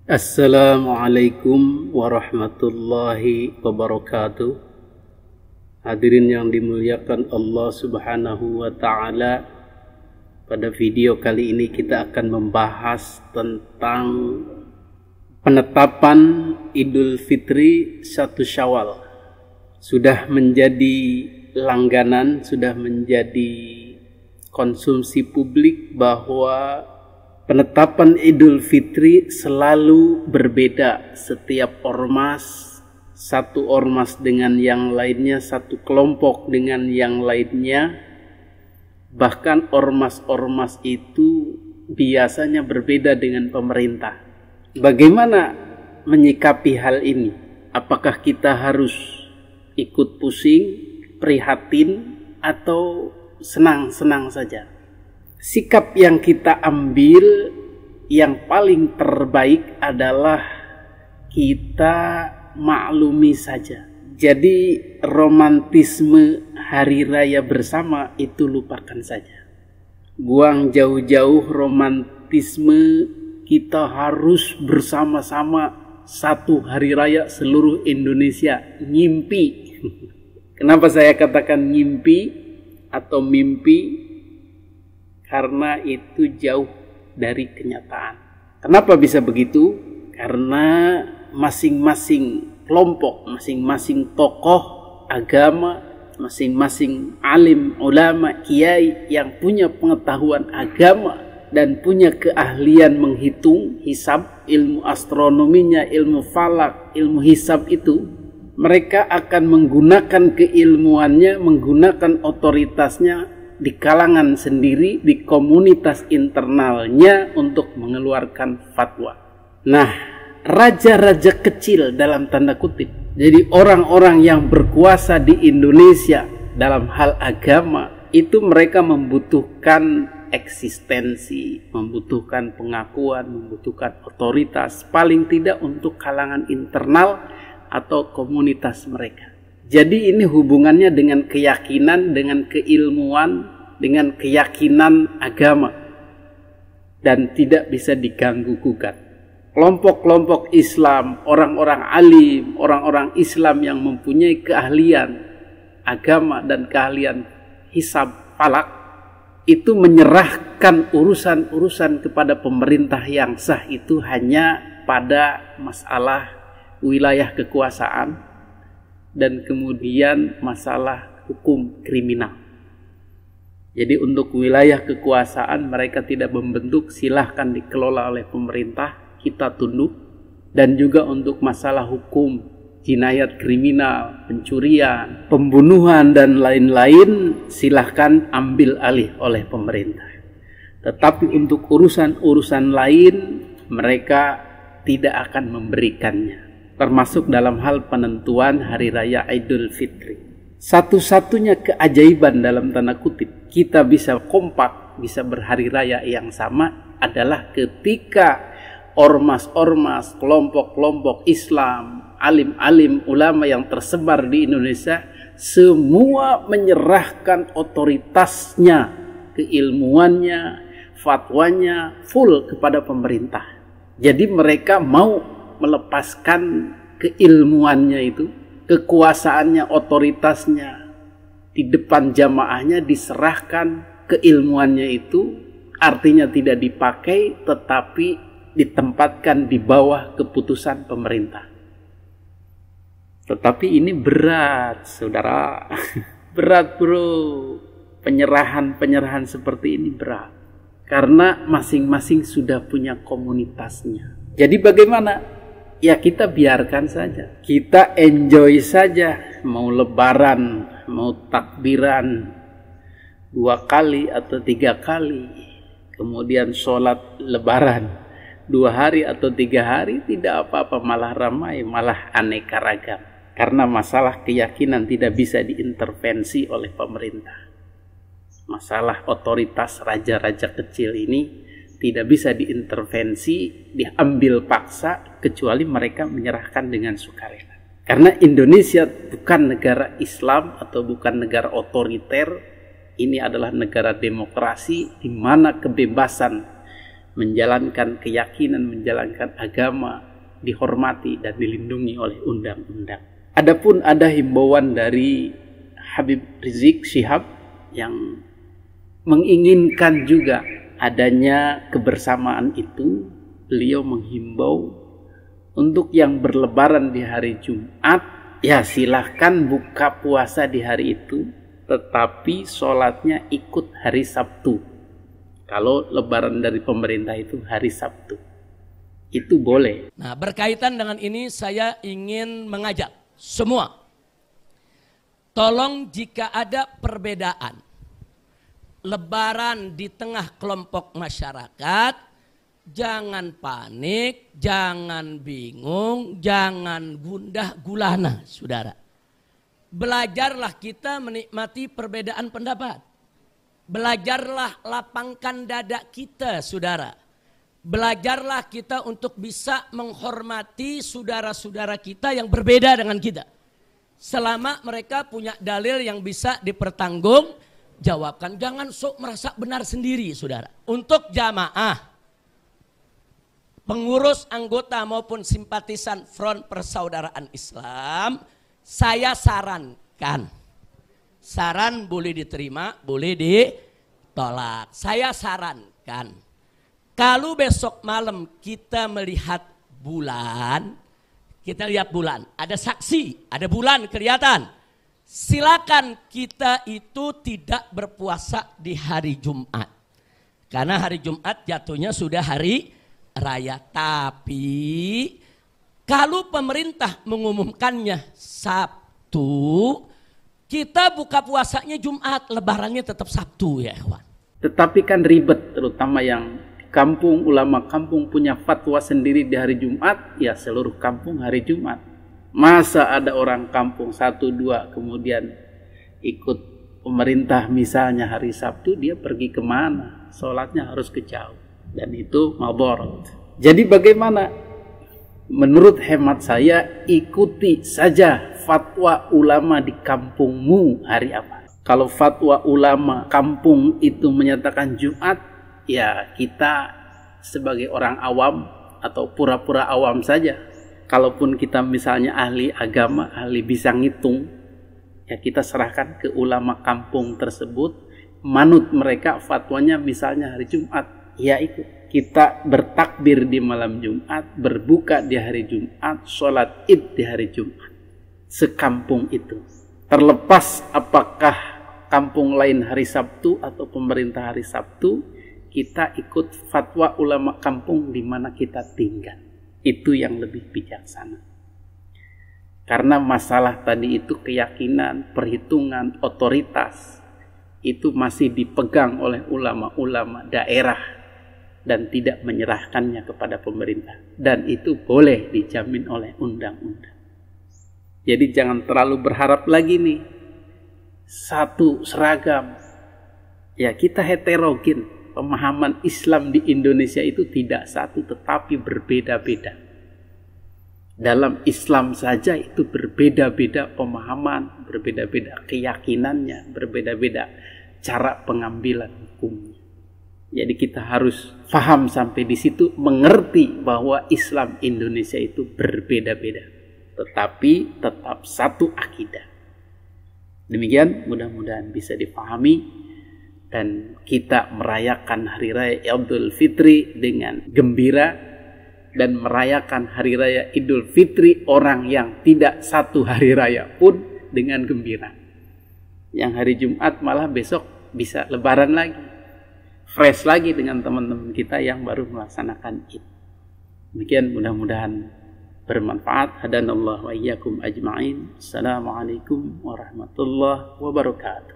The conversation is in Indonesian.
Assalamualaikum warahmatullahi wabarakatuh. Hadirin yang dimuliakan Allah Subhanahu wa Ta'ala, pada video kali ini kita akan membahas tentang penetapan Idul Fitri 1 Syawal. Sudah menjadi langganan, sudah menjadi konsumsi publik bahwa penetapan Idul Fitri selalu berbeda. Setiap ormas, satu ormas dengan yang lainnya, satu kelompok dengan yang lainnya. Bahkan ormas-ormas itu biasanya berbeda dengan pemerintah. Bagaimana menyikapi hal ini? Apakah kita harus ikut pusing, prihatin, atau senang-senang saja? Sikap yang kita ambil yang paling terbaik adalah kita maklumi saja. Jadi romantisme hari raya bersama itu lupakan saja. Buang jauh-jauh romantisme kita harus bersama-sama satu hari raya seluruh Indonesia. Ngimpi. Kenapa saya katakan ngimpi atau mimpi? Karena itu jauh dari kenyataan. Kenapa bisa begitu? Karena masing-masing kelompok, masing-masing tokoh agama, masing-masing alim, ulama, kiai yang punya pengetahuan agama dan punya keahlian menghitung hisab, ilmu astronominya, ilmu falak, ilmu hisab itu, mereka akan menggunakan keilmuannya, menggunakan otoritasnya di kalangan sendiri, di komunitas internalnya untuk mengeluarkan fatwa. Nah, raja-raja kecil dalam tanda kutip, jadi orang-orang yang berkuasa di Indonesia dalam hal agama, itu mereka membutuhkan eksistensi, membutuhkan pengakuan, membutuhkan otoritas, paling tidak untuk kalangan internal atau komunitas mereka. Jadi ini hubungannya dengan keyakinan, dengan keilmuan, dengan keyakinan agama, dan tidak bisa diganggu gugat. Kelompok-kelompok Islam, orang-orang alim, orang-orang Islam yang mempunyai keahlian agama dan keahlian hisab falak, itu menyerahkan urusan-urusan kepada pemerintah yang sah itu hanya pada masalah wilayah kekuasaan dan kemudian masalah hukum kriminal. Jadi untuk wilayah kekuasaan mereka tidak membentuk, silahkan dikelola oleh pemerintah, kita tunduk. Dan juga untuk masalah hukum, jinayat kriminal, pencurian, pembunuhan dan lain-lain, silahkan ambil alih oleh pemerintah. Tetapi untuk urusan-urusan lain mereka tidak akan memberikannya, termasuk dalam hal penentuan hari raya Idul Fitri. Satu-satunya keajaiban dalam tanda kutip kita bisa kompak, bisa berhari raya yang sama adalah ketika ormas-ormas, kelompok-kelompok Islam, alim-alim ulama yang tersebar di Indonesia semua menyerahkan otoritasnya, keilmuannya, fatwanya full kepada pemerintah. Jadi mereka mau melepaskan keilmuannya itu, kekuasaannya, otoritasnya di depan jamaahnya, diserahkan keilmuannya itu, artinya tidak dipakai tetapi ditempatkan di bawah keputusan pemerintah. Tetapi ini berat, saudara. Berat, bro. Penyerahan seperti ini berat, karena masing-masing sudah punya komunitasnya. Jadi bagaimana? Ya kita biarkan saja, kita enjoy saja. Mau lebaran, mau takbiran 2 kali atau 3 kali, kemudian sholat lebaran 2 hari atau 3 hari, tidak apa-apa, malah ramai, malah aneka ragam. Karena masalah keyakinan tidak bisa diintervensi oleh pemerintah. Masalah otoritas raja-raja kecil ini tidak bisa diintervensi, diambil paksa, kecuali mereka menyerahkan dengan sukarela. Karena Indonesia bukan negara Islam atau bukan negara otoriter, ini adalah negara demokrasi di mana kebebasan menjalankan keyakinan, menjalankan agama, dihormati dan dilindungi oleh undang-undang. Adapun ada himbauan dari Habib Rizik Syihab yang menginginkan juga adanya kebersamaan itu. Beliau menghimbau untuk yang berlebaran di hari Jumat, ya silahkan buka puasa di hari itu, tetapi sholatnya ikut hari Sabtu. Kalau lebaran dari pemerintah itu hari Sabtu, itu boleh. Nah, berkaitan dengan ini saya ingin mengajak semua, tolong jika ada perbedaan lebaran di tengah kelompok masyarakat, jangan panik, jangan bingung, jangan gundah gulana, saudara. Belajarlah kita menikmati perbedaan pendapat. Belajarlah lapangkan dada kita, saudara. Belajarlah kita untuk bisa menghormati saudara-saudara kita yang berbeda dengan kita. Selama mereka punya dalil yang bisa dipertanggungjawabkan. Jangan sok merasa benar sendiri, saudara. Untuk jamaah, pengurus, anggota maupun simpatisan Front Persaudaraan Islam, saya sarankan. Saran boleh diterima, boleh ditolak. Saya sarankan, kalau besok malam kita melihat bulan, kita lihat bulan, ada saksi, ada bulan kelihatan, silakan kita itu tidak berpuasa di hari Jumat. Karena hari Jumat jatuhnya sudah hari raya. Tapi kalau pemerintah mengumumkannya Sabtu, kita buka puasanya Jumat, lebarannya tetap Sabtu, ya kawan. Tetapi kan ribet, terutama yang kampung, ulama kampung punya fatwa sendiri di hari Jumat, ya seluruh kampung hari Jumat. Masa ada orang kampung 1-2 kemudian ikut pemerintah misalnya hari Sabtu, dia pergi kemana? Sholatnya harus ke jauh. Dan itu madarat. Jadi bagaimana? Menurut hemat saya, ikuti saja fatwa ulama di kampungmu hari apa. Kalau fatwa ulama kampung itu menyatakan Jumat, ya kita sebagai orang awam atau pura-pura awam saja. Kalaupun kita misalnya ahli agama, ahli bisa ngitung, ya kita serahkan ke ulama kampung tersebut. Manut mereka fatwanya misalnya hari Jumat, ya ikut. Kita bertakbir di malam Jumat, berbuka di hari Jumat, sholat id di hari Jumat. Sekampung itu. Terlepas apakah kampung lain hari Sabtu atau pemerintah hari Sabtu, kita ikut fatwa ulama kampung di mana kita tinggal. Itu yang lebih bijaksana. Karena masalah tadi itu keyakinan, perhitungan, otoritas, itu masih dipegang oleh ulama-ulama daerah dan tidak menyerahkannya kepada pemerintah. Dan itu boleh dijamin oleh undang-undang. Jadi jangan terlalu berharap lagi nih satu seragam. Ya kita heterogen. Pemahaman Islam di Indonesia itu tidak satu tetapi berbeda-beda. Dalam Islam saja itu berbeda-beda pemahaman, berbeda-beda keyakinannya, berbeda-beda cara pengambilan hukumnya. Jadi kita harus paham sampai di situ, mengerti bahwa Islam Indonesia itu berbeda-beda, tetapi tetap satu akidah. Demikian, mudah-mudahan bisa dipahami dan kita merayakan hari raya Idul Fitri dengan gembira dan merayakan hari raya Idul Fitri orang yang tidak satu hari raya pun dengan gembira. Yang hari Jumat malah besok bisa lebaran lagi. Fresh lagi dengan teman-teman kita yang baru melaksanakan Id. Demikian, mudah-mudahan bermanfaat. Hadanallahu wa iyyakum ajma'in. Assalamualaikum warahmatullahi wabarakatuh.